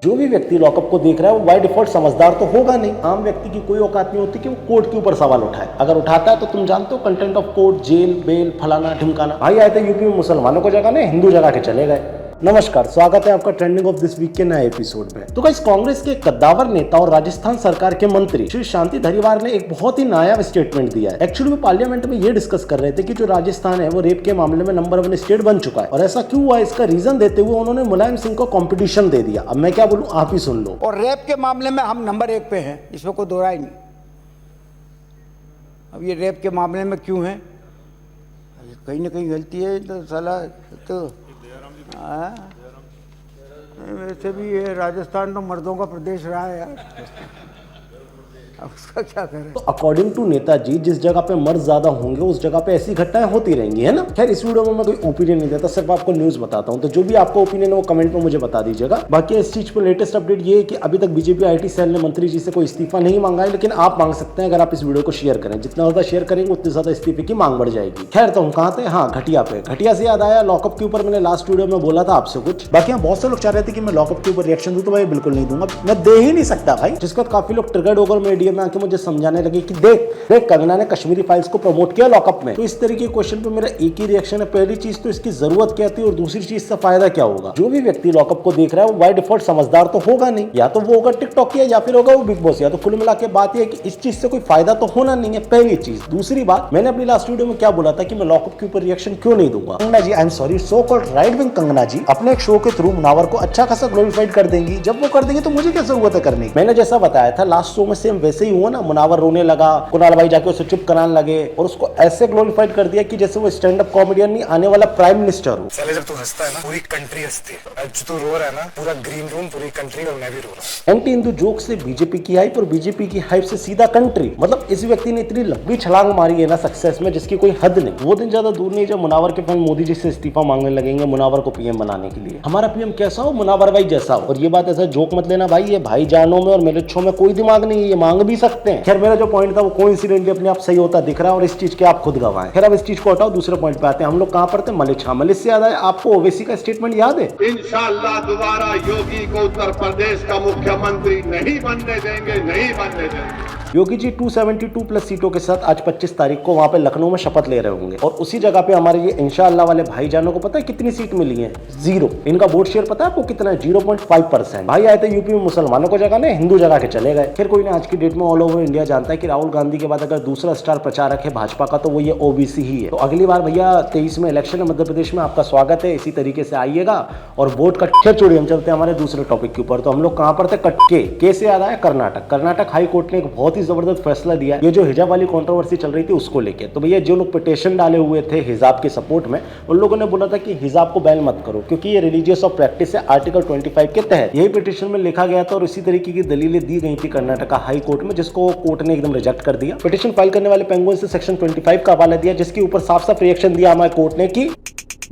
जो भी व्यक्ति लॉकअप को देख रहा है वो बाय डिफॉल्ट समझदार तो होगा नहीं। आम व्यक्ति की कोई औकात नहीं होती कि वो कोर्ट के ऊपर सवाल उठाए। अगर उठाता है तो तुम जानते हो contempt of court, jail, bail, फलाना ढिमकाना। भाई आए थे यूपी में मुसलमानों को जगाने, हिंदू जगा के चले गए। नमस्कार, स्वागत है आपका ट्रेंडिंग ऑफ दिस वीक के नए एपिसोड में। तो गाइस, कांग्रेस के कद्दावर नेता और राजस्थान सरकार के मंत्री श्री शांति धारीवाल ने एक बहुत ही नायाब स्टेटमेंट दिया है। एक्चुअली वो पार्लियामेंट में ये डिस्कस कर रहे थे कि जो राजस्थान है वो रेप के मामले में नंबर 1 स्टेट बन चुका है, और ऐसा क्यों हुआ इसका रीजन देते हुए उन्होंने मुलायम सिंह को कॉम्पिटिशन दे दिया। अब मैं क्या बोलूं, आप ही सुन लो। और रेप के मामले में हम नंबर 1 पे हैं, इसमें कोई दो राय नहीं। अब ये रेप के मामले में क्यों है, कहीं ना कहीं गलती है तो साला तो वैसे भी ये राजस्थान तो मर्दों का प्रदेश रहा है यार, अब उसका क्या करें। तो अकॉर्डिंग टू नेताजी, जिस जगह पे मर्द ज्यादा होंगे उस जगह पे ऐसी घटनाएं होती रहेंगी, है ना। खैर, इस वीडियो में मैं कोई ओपिनियन नहीं देता, सिर्फ आपको न्यूज बताता हूं। तो जो भी आपका ओपिनियन है वो कमेंट में मुझे बता दीजिएगा। बाकी इस चीज पर लेटेस्ट अपडेट ये है कि अभी तक बीजेपी आईटी सेल ने मंत्री जी से कोई इस्तीफा नहीं मांगा है, लेकिन आप मांग सकते हैं अगर आप इस वीडियो को शेयर करें। जितना ज्यादा शेयर करेंगे उतनी ज्यादा इस्तीफे की मांग बढ़ जाएगी। खैर, तो हम कहाँ थे? हाँ, घटिया पे। घटिया से याद आया, लॉकअप के ऊपर मैंने लास्ट वीडियो में बोला था आपसे कुछ। बाकी बहुत से लोग चाह रहे थे कि मैं लॉकअप के ऊपर रिएक्शन दूं, तो भाई बिल्कुल नहीं दूंगा, मैं दे ही नहीं सकता भाई। जिसके बाद काफी लोग ट्रिगर्ड होकर मीडिया में आके मुझे समझाने लगे कि देख कंगना ने कश्मीरी फाइल्स को प्रमोट किया लॉकअप में। तो इस तरीके के क्वेश्चन पे मेरा एक ही रिएक्शन है, पहली चीज तो इसकी जरूरत क्या थी और दूसरी चीज से फायदा क्या होगा। जो भी व्यक्ति लॉकअप को देख रहा है वो बाय डिफॉल्ट समझदार तो होगा नहीं, या तो वो होगा टिकटॉक या फिर होगा वो बिग बॉस। या तो कुल मिला के बात यह है कि इस चीज से कोई फायदा तो होना नहीं है, पहली चीज। दूसरी बात, मैंने अपनी लास्ट वीडियो में क्या बोला था कि मैं लॉकअप के ऊपर रिएक्शन क्यों नहीं दूंगा। Kangana ji, I am sorry, so called right wing Kangana ji अपने एक शो के थ्रू मुनावर को अच्छा खासा ग्लोरीफाइड कर देंगी। जब वो कर देंगे तो मुझे क्या जरूरत है करने की। मैंने जैसा बताया था लास्ट शो में सेम वैसे ही हुआ ना। मुनावर रोने लगा, कुणाल भाई जाके उसे चुप कराने लगे और उसको ऐसे ग्लोरीफाइड कर दिया कि जैसे वो स्टैंड अप कॉमेडियन नहीं, आने वाला प्राइम मिनिस्टर हो। साले जब तू हंसता है ना पूरी कंट्री हंसती है, जब तू रो रहा है ना पूरा ग्रीन रूम, पूरी कंट्री और मैं भी रो रहा हूं। एंटी हिंदू जोक से बीजेपी की हाइप और बीजेपी की हाइप से सीधा कंट्री। मतलब इस व्यक्ति ने इतनी लंबी छलांग मारी है ना सक्सेस में, जिसकी कोई हद नहीं। वो दिन ज्यादा दूर नहीं जब मुनावर के फैन मोदी जी से इस्तीफा मांगने लगेंगे मुनावर को पीएम बनाने के लिए। हमारा पीएम कैसा हो? मुनावर भाई जैसा हो। और ये बात ऐसा जोक मत लेना भाई, ये भाई जानों में और मिलिच्छों में कोई दिमाग नहीं है, ये मांग भी सकते हैं। खैर, मेरा जो पॉइंट था वो कोइंसिडेंटली अपने आप सही होता दिख रहा है और इस चीज के आप खुद गवाह हैं। खैर, अब इस चीज को हटाओ, दूसरे पॉइंट पे आते हैं। हम लोग कहां पर थे? मलिच्छा। मलिश से याद आया, आपको ओवैसी का स्टेटमेंट याद है? इंशाअल्लाह दोबारा योगी को उत्तर प्रदेश का मुख्यमंत्री नहीं बनने देंगे, नहीं बनने देंगे। योगी जी 272 प्लस सीटों के साथ आज 25 तारीख को वहां पे लखनऊ में शपथ ले रहे होंगे, और उसी जगह पे हमारे ये इंशाअल्लाह वाले भाईजानों को पता है कितनी सीट मिली है? 0। इनका वोट शेयर पता है आपको कितना है? 0.5%। भाई आए थे यूपी में मुसलमानों को जगाने, हिंदू जगा के चले गए। फिर कोई ने आज की डेट में ऑल ओवर इंडिया जानता है कि राहुल गांधी के बाद अगर दूसरा स्टार प्रचारक है भाजपा का तो वो ये ओबीसी ही है। तो अगली बार भैया 23 में इलेक्शन है मध्य प्रदेश में, आपका स्वागत है। इसी तरीके से आइएगा और वोट कट्टे चोड़ी। हम चलते हैं हमारे दूसरे टॉपिक के ऊपर। तो हम लोग कहां पर थे? कटके। के से याद आया कर्नाटक। कर्नाटक हाई कोर्ट ने एक बहुत ही जबरदस्त फैसला दिया, ये जो हिजाब वाली कंट्रोवर्सी चल रही थी उसको लेके। तो भैया जो लोग पिटीशन डाले हुए थे हिजाब के सपोर्ट में, उन लोगों ने बोला था कि हिजाब को बैन मत करो क्योंकि ये रिलीजियस ऑफ प्रैक्टिस है आर्टिकल 25 के तहत। यही पिटीशन में लिखा गया था और इसी तरीके की दलीलें दी गई थी कर्नाटक हाई कोर्ट में, जिसको कोर्ट ने एकदम रिजेक्ट कर दिया। पिटीशन फाइल करने वाले पेंगुइन से सेक्शन 25 का हवाला दिया, जिसके ऊपर साफ साफ रिएक्शन दिया हमारे कोर्ट ने कि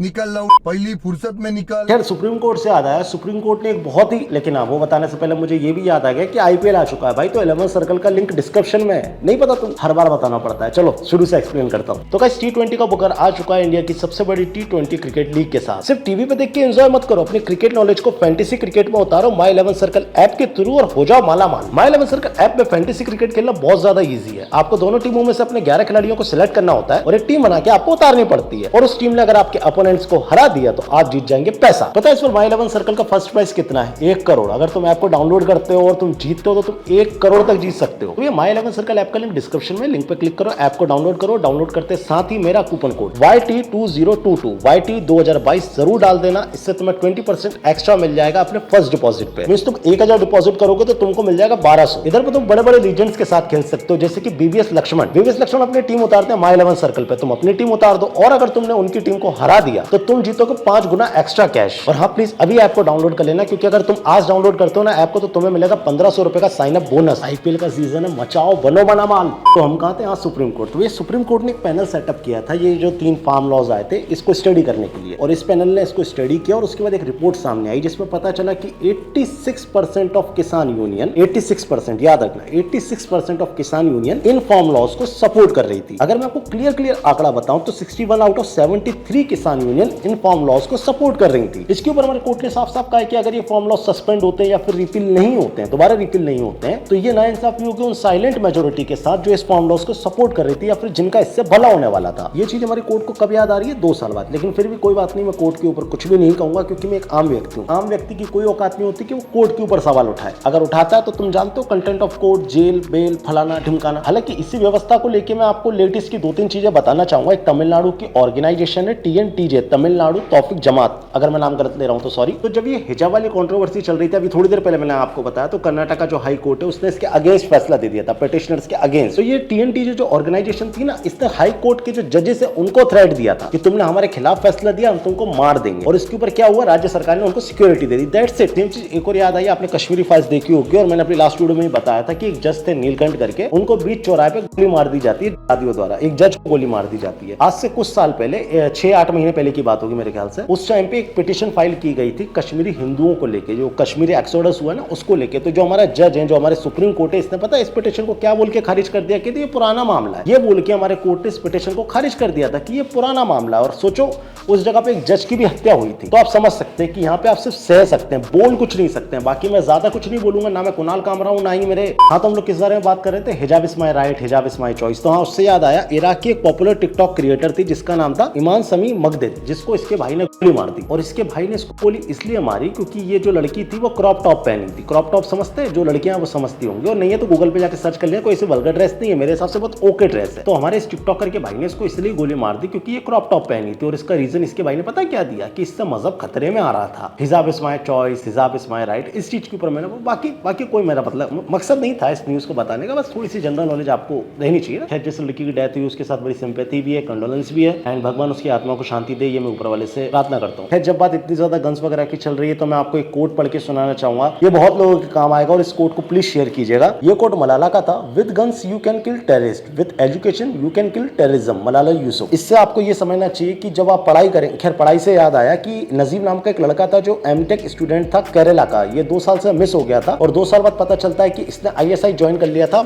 निकल लो पहली फुर्सत में निकल। खैर, सुप्रीम कोर्ट से याद आया, सुप्रीम कोर्ट ने एक बहुत ही, लेकिन वो बताने से पहले मुझे ये भी याद आ गया कि आईपीएल आ चुका है भाई। तो 11 सर्कल का लिंक डिस्क्रिप्शन में है, नहीं पता तुम? हर बार बताना पड़ता है। चलो शुरू से एक्सप्लेन करता हूं। तो गाइस, T20 का बुकर आ चुका है इंडिया की सबसे बड़ी T20 क्रिकेट लीग के साथ। सिर्फ टीवी पे देख के एंजॉय मत करो, अपनी क्रिकेट नॉलेज को फैंटेसी क्रिकेट में उतारो माई 11 सर्कल ऐप के थ्रू और हो जाओ मालामाल। माई 11 सर्कल ऐप में फैंटेसी क्रिकेट खेलना बहुत ज्यादा ईजी है। आपको दोनों टीमों में से अपने 11 खिलाड़ियों को सिलेक्ट करना होता है और एक टीम बना के आपको उतारनी पड़ती है, और उस टीम ने अगर आपके अपोनेंट्स को हरा दिया तो आप जीत जाएंगे पैसा। पता है इस पर माई 11 सर्कल का फर्स्ट प्राइस कितना है? 1 करोड़। अगर तुम ऐप को डाउनलोड करते हो और तुम जीतते हो तो तुम 1 करोड़ तक जीत सकते हो। तो ये माई 11 सर्कल ऐप का लिंक डिस्क्रिप्शन में, लिंक पे क्लिक करो, ऐप को डाउनलोड करो। डाउनलोड करते साथ ही मेरा कूपन कोड YT2022 YT 2022 जरूर डाल देना, इससे तुम्हें 20% एक्स्ट्रा मिल जाएगा अपने फर्स्ट डिपॉजिट पे। मींस तुम 1000 डिपॉजिट करोगे तो तुमको मिल जाएगा 1200। इधर पे तुम बड़े बड़े लीजेंड्स के साथ खेल सकते हो, जैसे कि बीवीएस लक्ष्मण। बीवीएस लक्ष्मण अपनी टीम उतारते हैं माई 11 सर्कल पे, तुम अपनी टीम उतार दो, और अगर तुमने उनकी टीम को हरा दिया तो तुम जीतोगे 5 गुना एक्स्ट्रा कैश। और हाँ, प्लीज अभी ऐप को डाउनलोड कर लेना, क्योंकि अगर तुम आज डाउनलोड करते हो ना ऐप को तो तुम्हें मिलेगा 1500 रुपए का साइन अप बोनस। आईपीएल का सीजन है, मचाओ बनो बना माल। तो हम कहा थे यहाँ सुप्रीम कोर्ट। तो ये सुप्रीम कोर्ट ने एक पैनल सेटअप किया था, ये जो 3 फार्म लॉज आए थे इसको स्टडी करने के लिए, और इस पैनल ने इसको स्टडी किया और उसके बाद एक रिपोर्ट सामने आई जिसमें पता चला कि 86% ऑफ किसान यूनियन, 86% याद रखना, 86% ऑफ किसान यूनियन इन फार्म लॉज को सपोर्ट कर रही थी। अगर मैं आपको क्लियर आंकड़ा बताऊं तो 61 आउट ऑफ 73 किसान किसान यूनियन इन फार्म लॉज को सपोर्ट कर रही थी। इसके ऊपर हमारे कोर्ट ने साफ साफ कहा है कि अगर ये फार्म लॉज सस्पेंड होते हैं या फिर रिपील नहीं होते हैं, दोबारा रिपील नहीं होते हैं, तो ये नाइंसाफी होगी उन साइलेंट मेजोरिटी के साथ जो इस फार्म लॉज को सपोर्ट कर रही थी या फिर जिनका इससे भला होने वाला था। ये चीज हमारी कोर्ट को कब याद आ रही है? 2 साल बाद। लेकिन फिर भी कोई बात नहीं, मैं कोर्ट के ऊपर कुछ भी नहीं कहूंगा क्योंकि मैं एक आम व्यक्ति हूँ। आम व्यक्ति की कोई औकात नहीं होती कि वो कोर्ट के ऊपर सवाल उठाए। अगर उठाता है तो तुम जानते हो contempt of court, jail, bail, फलाना ढिमकाना। हालांकि इसी व्यवस्था को लेकर मैं आपको लेटेस्ट की 2-3 चीजें बताना चाहूंगा। एक तमिलनाडु की ऑर्गेनाइजेशन है TNTJ, तमिलनाडु तौफीक जमात, अगर मैं नाम गलत ले रहा हूं तो सॉरी। तो जब ये हिजाब वाली कंट्रोवर्सी चल रही थी, अभी थोड़ी देर पहले मैंने आपको बताया, तो कर्नाटक जो हाई कोर्ट है उसने इसके अगेंस्ट फैसला दे दिया था, पिटिशनर्स के अगेंस्ट। तो ये TNTJ जो ऑर्गेनाइजेशन थी ना, इसने हाई कोर्ट के जो जजेस है उनको थ्रेट दिया था कि तुमने हमारे खिलाफ फैसला दिया, हम तुमको मार देंगे। और इसके ऊपर क्या हुआ? राज्य सरकार ने उनको security they the. That's it. एक और याद आई, आपने कश्मीरी फाइल्स देखी होगी और मैंने अपनी लास्ट वीडियो में ही बताया था कि एक जज थे नीलकंठ करके, उनको बीच चौराहे पे गोली मार दी जाती है दादियों द्वारा। एक जज को गोली मार दी जाती है। आज से कुछ साल पहले, 6-8 महीने पहले की बात होगी मेरे ख्याल से, उस टाइम पे एक पिटीशन फाइल की गई थी कश्मीरी हिंदुओं को लेके, जो कश्मीरी एक्सोडस हुआ ना उसको लेके। तो जो हमारा जज है, जो हमारे सुप्रीम कोर्ट है, इसने पता है इस पिटीशन को क्या बोल के खारिज कर दिया कि ये पुराना मामला है। ये बोल के हमारे कोर्ट ने इस पिटीशन को खारिज कर दिया था कि ये पुराना मामला है। और सोचो उस जगह पे एक जज की भी हत्या हुई थी। तो आप समझ सकते हैं कि यहाँ पे आप सिर्फ सह सकते हैं, बोल कुछ नहीं सकते हैं। बाकी मैं ज्यादा कुछ नहीं बोलूंगा, ना मैं कुणाल कामरा हूं, ना ही मेरे। हाँ, तो हम लोग किस बारे में बात कर रहे थे? हिजाब इज माय राइट, हिजाब इज माय चॉइस। तो हाँ, उससे याद आया, इराक की एक पॉपुलर टिकटॉक क्रिएटर थी जिसका नाम था ईमान समी मगदेद, जिसको इसके भाई ने गोली मार दी। और इसके भाई ने इसको गोली इसलिए मारी क्योंकि ये जो लड़की थी वो क्रॉप टॉप पहनी थी। क्रॉप टॉप समझते हैं? जो लड़कियां वो समझती होंगी, और नहीं है तो गूगल पे जाकर सर्च कर लिया। कोई ऐसी वल्गर ड्रेस नहीं है, मेरे हिसाब से बहुत ओके ड्रेस है। तो हमारे इस टिकटॉकर के भाई ने इसको इसलिए गोली मार दी क्योंकि ये क्रॉप टॉप पहनी थी। और इसका रीजन इसके भाई ने पता क्या दिया कि इससे मजहब खतरे में आ रहा था। हिजाब इज माय चॉइस, हिजाब इज माय राइट, इस चीज के ऊपर मैंने बाकी कोई मेरा मतलब मकसद नहीं था इस न्यूज को बताने का, बस थोड़ी सी जनरल नॉलेज आपको रहनी चाहिए। खैर, जिस लड़की की डेथ हुई उसके साथ बड़ी सिंपैथी भी है, कंडोलेंस भी है, एंड भगवान उसकी आत्मा को शांति दे, ये मैं ऊपर वाले से प्रार्थना करता हूँ। खैर, जब बात इतनी ज्यादा गन्स वगैरह की चल रही है तो मैं आपको एक कोट पढ़ के सुनाना चाहूंगा। ये बहुत लोगों के काम आएगा और इस कोट को प्लीज शेयर कीजिएगा। ये कोट मलाला का था, with guns you can kill terrorist, with education you can kill terrorism, Malala Yusuf. इससे आपको ये समझना चाहिए कि जब आप पढ़ाई करें, खैर पढ़ाई से याद आया कि नजीब नाम का एक लड़का था जो एमटेक स्टूडेंट था केरला का। ये 2 साल से मिस हो गया था और 2 साल बाद पता चलता है कि इसने ISI ज्वाइन कर लिया था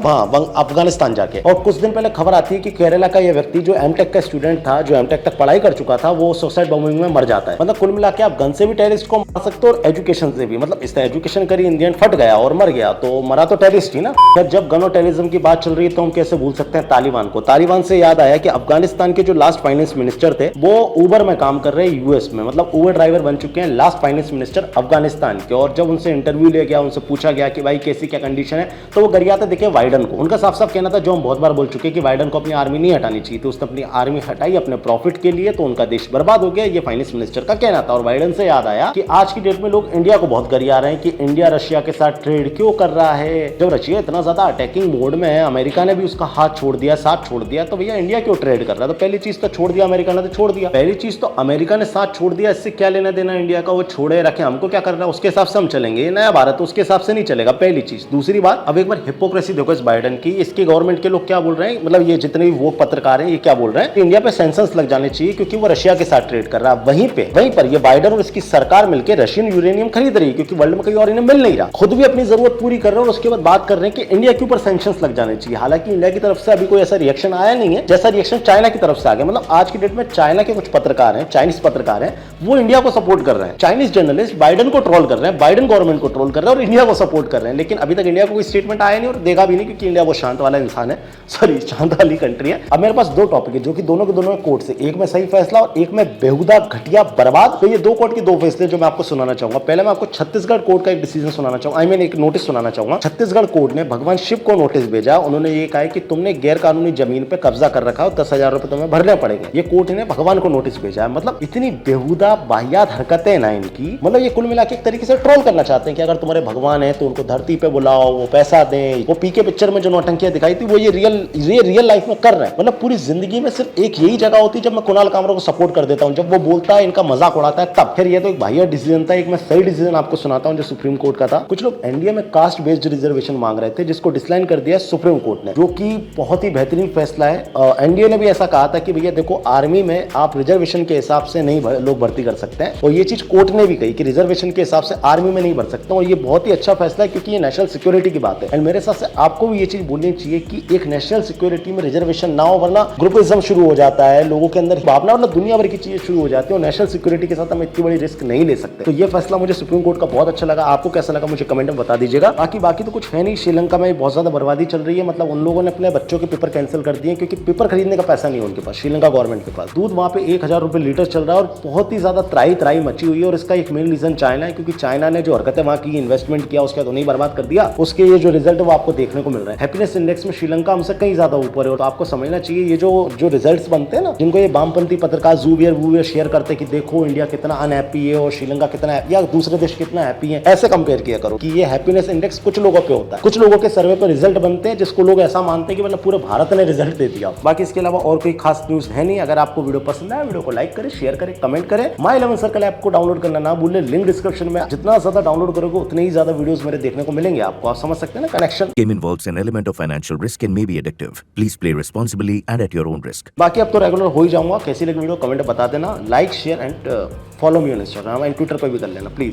अफगानिस्तान जाके। और कुछ दिन पहले खबर आती है कि केरला का ये व्यक्ति जो एमटेक का स्टूडेंट था, जो एमटेक तक पढ़ाई कर चुका था, वो सुसाइड बॉम्बिंग में मर जाता है। मतलब कुल मिला के आप गन से भी टेररिस्ट को मार सकते हो और एजुकेशन से भी। मतलब इसने एजुकेशन करी, इंडियन फट गया और मर गया, तो मरा तो टेररिस्ट ही ना। फिर जब गन और टेररिज्म की बात चल रही है तो हम कैसे भूल सकते हैं तालिबान को। तालिबान से याद आया कि अफगानिस्तान के जो लास्ट फाइनेंस मिनिस्टर थे वो उबर में काम कर रहे हैं US में, मतलब उबर ड्राइवर बन चुके हैं लास्ट फाइनेंस मिनिस्टर अफगानिस्तान के। और जब उनसे इंटरव्यू लिया गया, उनसे पूछा गया कि भाई कैसी क्या कंडीशन है, तो वो गरियाते दिखे बाइडन को। उनका साफ साफ कहना था, जो हम बहुत बार बोल चुके कि बाइडन को अपनी आर्मी नहीं हटानी चाहिए, तो उसने अपनी आर्मी हटाई अपने प्रॉफिट के लिए, तो उनका देश बर्बाद हो गया। ये फाइनेंस मिनिस्टर का कहना था। और बाइडन से याद आया कि आज की डेट में लोग इंडिया को बहुत गरिया रहे हैं कि इंडिया रशिया के साथ ट्रेड क्यों कर रहा है, जब रशिया इतना ज्यादा अटैकिंग मोड में है, अमेरिका ने भी उसका हाथ छोड़ दिया, साथ छोड़ दिया, तो भैया इंडिया क्यों ट्रेड कर रहा है? तो पहली चीज तो छोड़ दिया अमेरिका ने, तो छोड़ दिया। पहली चीज तो अमेरिका ने साथ छोड़ दिया, इससे क्या लेना देना इंडिया का? वो छोड़े रखे, हमको क्या करना है उसके हिसाब से हम चलेंगे। नया भारत उसके हिसाब से नहीं चलेगा, पहली चीज। दूसरी बात, अब एक बार हिपोक्रेसी देखो इस बाइडन की। इसकी गवर्नमेंट के लोग क्या बोल रहे हैं, मतलब ये जितने भी वो पत्रकार हैं, ये क्या बोल रहे हैं, इंडिया पे सैंक्शंस लग जाने चाहिए क्योंकि वो रशिया के साथ ट्रेड कर रहा है। वहीं पर ये बाइडन और इसकी सरकार मिलकर रशियन यूरेनियम खरीद रही है क्योंकि वर्ल्ड में कहीं और इन्हें मिल नहीं रहा। खुद भी अपनी जरूरत पूरी कर रहे हैं और उसके बाद बात कर रहे हैं कि इंडिया के ऊपर सैंक्शंस लग जाने चाहिए। हालांकि इंडिया की तरफ से अभी कोई ऐसा रिएक्शन आया नहीं है जैसा रिएक्शन चाइना की तरफ से आ गया। मतलब आज की डेट में चाइना के कुछ पत्रकार हैं, चाइनीज पत्रकार हैं, वो इंडिया को सपोर्ट कर रहे हैं। चाइनीज जर्नलिस्ट बाइडन को ट्रोल कर रहे हैं, बाइडन गवर्नमेंट को ट्रोल कर रहे हैं और इंडिया को सपोर्ट कर रहे हैं। लेकिन अभी तक इंडिया को कोई स्टेटमेंट आया नहीं और देगा भी नहीं क्योंकि इंडिया वो शांत वाला इंसान है, सॉरी शांत वाली कंट्री है। अब मेरे पास 2 टॉपिक है जो कि दोनों के दोनों कोर्ट से, एक में सही फैसला और एक में बेहुदा घटिया बर्बाद। तो ये 2 कोर्ट के 2 फैसले जो मैं आपको सुनाना चाहूंगा। पहले मैं आपको छत्तीसगढ़ कोर्ट का एक डिसीजन सुनाना चाहूंगा, एक नोटिस सुनाना चाहूंगा। छत्तीसगढ़ कोर्ट ने भगवान शिव को नोटिस भेजा। उन्होंने ये कहा कि तुमने गैर कानूनी जमीन पे कब्जा कर रखा हो, 10,000 रुपए तुम्हें भरने पड़ेंगे। ये कोर्ट ने भगवान को नोटिस भेजा है। मतलब इतनी बेहुदा बाहियात हरकतें ना इनकी, मतलब ये कुल मिला के एक तरीके से ट्रोल करना चाहते हैं कि अगर तुम्हारे भगवान है तो उनको धरती पे बुलाओ, वो पैसा दें। वो पीके पिक्चर में जो नौटंकियां दिखाई थी वो ये रियल लाइफ में कर रहे हैं। मतलब पूरी जिंदगी में सिर्फ एक यही जगह होती है जब मैं कुणाल कामरा को सपोर्ट कर देता हूं, जब वो बोलता है इनका मजाक उड़ाता है तब। फिर ये तो एक बाहियात डिसीजन था। एक मैं सही डिसीजन आपको सुनाता हूं जो सुप्रीम कोर्ट का था। कुछ लोग एनडीए में कास्ट बेस्ड रिजर्वेशन मांग रहे थे जिसको डिसलाइन कर दिया सुप्रीम कोर्ट ने, जो कि बहुत ही बेहतरीन फैसला है। एनडीए ने भी ऐसा कहा था कि भैया देखो, आर्मी में आप रिजर्वेशन के हिसाब से नहीं लोग भर्ती कर सकते हैं, और ये चीज कोर्ट ने भी कही कि रिजर्वेशन के हिसाब से आर्मी में नहीं भर सकते। और ये बहुत ही अच्छा फैसला है क्योंकि ये नेशनल सिक्योरिटी की बात है। एंड मेरे हिसाब से आपको भी ये चीज बोलनी चाहिए कि एक नेशनल सिक्योरिटी में रिजर्वेशन ना हो, वरना ग्रुपिज्म शुरू हो जाता है लोगों के अंदर भावना, मतलब दुनिया भर भर की चीजें शुरू हो जाती है और नेशनल सिक्योरिटी के साथ हम इतनी बड़ी रिस्क नहीं ले सकते। तो ये फैसला मुझे सुप्रीम कोर्ट का बहुत अच्छा लगा। आपको कैसा लगा मुझे कमेंट में बता दीजिएगा। बाकी तो कुछ है नहीं। श्रीलंका में बहुत ज्यादा बर्बादी चल रही है, मतलब उन लोगों ने अपने बच्चों के पेपर कैंसिल कर दिए क्योंकि पेपर खरीदने का पैसा नहीं है उनके पास, श्रीलंका गवर्नमेंट के पास। दूध वहां पे 1000 रुपए लीटर चल रहा है और बहुत ही ज्यादा त्राही मची हुई है। और इसका एक मेन रीजन चाइना है, क्योंकि चाइना ने जो हरकतें वहां की, इन्वेस्टमेंट किया, उसके बाद उन्हें बर्बाद कर दिया। उसके ये जो रिजल्ट है वो आपको देखने को मिल रहा है। हैप्पीनेस इंडेक्स में श्रीलंका हमसे कहीं ज्यादा ऊपर है। तो आपको समझना चाहिए ये जो रिजल्ट्स बनते हैं ना, जिनको ये वामपंथी पत्रकार जूवियर शेयर करते हैं कि देखो इंडिया कितना अनहैप्पी है और श्रीलंका कितना या दूसरे देश कितना हैप्पी है, ऐसे कंपेयर किया करो कि ये हैप्पीनेस इंडेक्स कुछ लोगों पे होता है, कुछ लोगों के सर्वे पर रिजल्ट बनते हैं जिसको लोग ऐसा मानते हैं कि मतलब पूरे भारत ने रिजल्ट दे दिया। बाकी इसके अलावा और कोई खास न्यूज है नहीं। अगर आपको वीडियो पसंद आया, वीडियो को लाइक करें, शेयर करें, कमेंट करें। माय 11 सर्कल ऐप को डाउनलोड करना ना भूलें। लिंक डिस्क्रिप्शन में, जितना ज्यादा डाउनलोड करोगे उतने ही ज्यादा वीडियोस मेरे देखने को मिलेंगे आपको। आप समझ सकते हैं ना connection. Game involves an element of financial risk and may be addictive. Please play responsibly and at your own risk. बाकी अब तो रेगुलर हो ही जाऊंगा। कैसी लगी वीडियो कमेंट बता देना। Like share and follow me on Instagram and Twitter पर भी कर लेना प्लीज।